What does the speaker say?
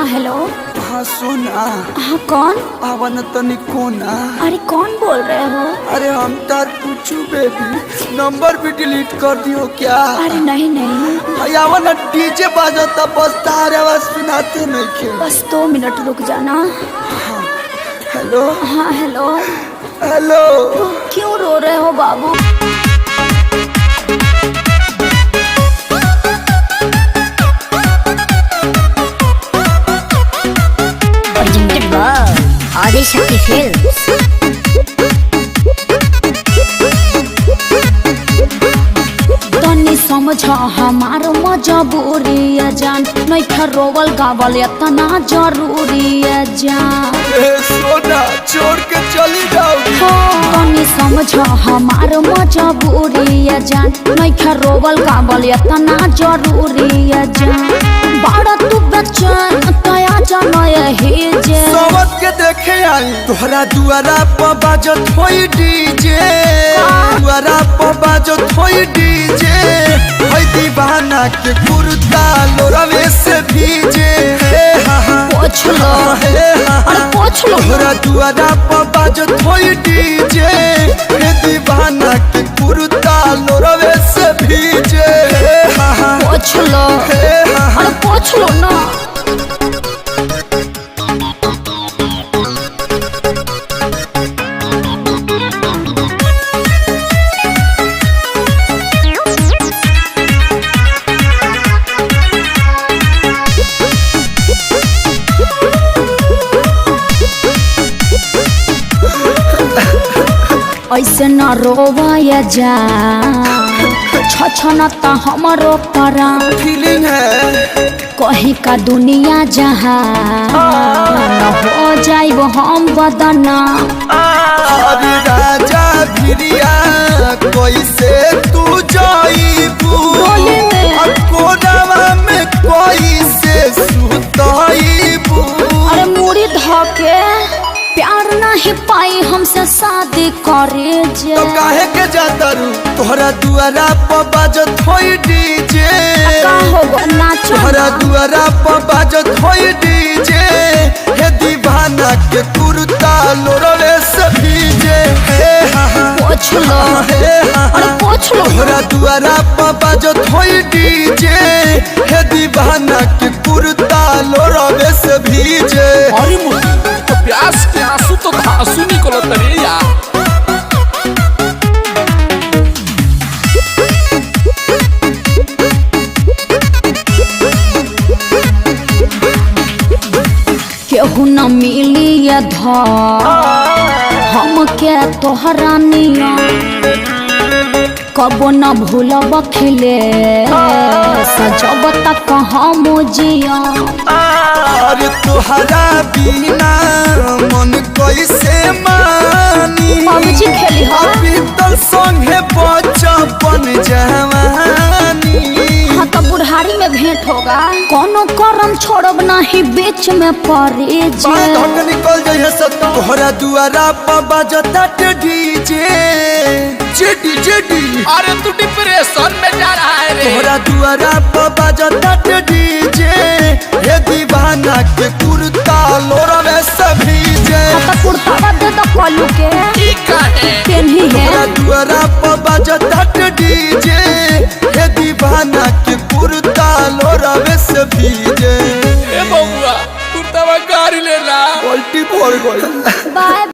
हाँ हेलो। हाँ सोना। हाँ कौन? आवन तनी कोना। अरे कौन बोल रहे हो? अरे हम तार पूछू बेबी, नंबर भी डिलीट कर दियो क्या? अरे नहीं नहीं, आवन डीजे बाजता बस तार आवाज सुनाते नहीं के। बस 2 मिनट रुक जाना। हाँ हेलो। हाँ हेलो। हेलो। क्यों रो रहे हो बाबू? आदिशक्ति फिल्म्स। तनी समझ हमार मजबूरी है जान, नहीं रोवल गावल इतना जरूरी है जान। सोना छोड़ के चली जाओ। तनी समझ हमार मजबूरी है जान, नहीं रोवल गावल इतना जरूरी है जान। बड़ा तू बच्चन तया जानो यही जे सोवत के देखे आई तोहरा दुआरा पर बाजत होई डीजे। दुआरा पर बाजत होई डीजे। होई दीवाना के कुर्ता लोरवे से भीजे। पोछ लो, अरे पोछ लो। तोहरा दुआरा पर बाजत होई डीजे। हे दीवाना के कुर्ता लोरवे से भीजे। पोछ लो, अरे पोछ लो ना। ऐसे न रोवाया जा, छछनता हमरो प्राण। फीलिंग है कहीं का दुनिया जहाँ न हो जाइब हम बदना। अरे राजा भिरिया कैसे तू जाइबू? कोनावा में कैसे सुताइबू? अरे मुड़ी धके प्यार नहीं पाई हमसे शादी करे जे। तो काहे के जाता रू? तोहरा दुआरा पर बाजत होई डीजे। का होगा नाचो तोहरा ना। दुआरा पर बाजत होई डीजे। हे दीवाना के कुर्ता लोरवे से भीजे। पोछ लो, अरे पोछ लो। तोहरा दुआरा पर बाजत होई डीजे। हे दीवाना के कुर्ता लोरवे से भीजे। अरे मुझे तो प्यास के आंसू तो आंसू निकलत रे यार। केहू न मिली ये धर हम के तोहरा निया। कबो न भूलब खिले सजब तक हम जिया। अरे तोहरा बिना मन कैसे मानी? पबजी खेली हो? बीतल संगे बचपन जवानी। हाँ तो बुढ़ारी में भेंट होगा। कोनो करम छोड़ब नहीं बीच में पड़े जे। धक निकल जाइए सब। तोहरा दुआरा पर बाजता डीजे। JD JD. अरे तू डिप्रेशन में जा रहा है रे। तोहरा दुआरा पर बाजता डीजे। हे दीवाना के कुर्ता लोरवे से भीजे। तो कुर्ता दे दो कलू के ठीक है पेन्ही है। तोहरा दुआरा पर बाजता डीजे। हे दीवाना के कुर्ता लोरवे से भीजे। ए बउआ कुर्ता में गाड़ी लेना। उल्टी पड़ गई। बाय।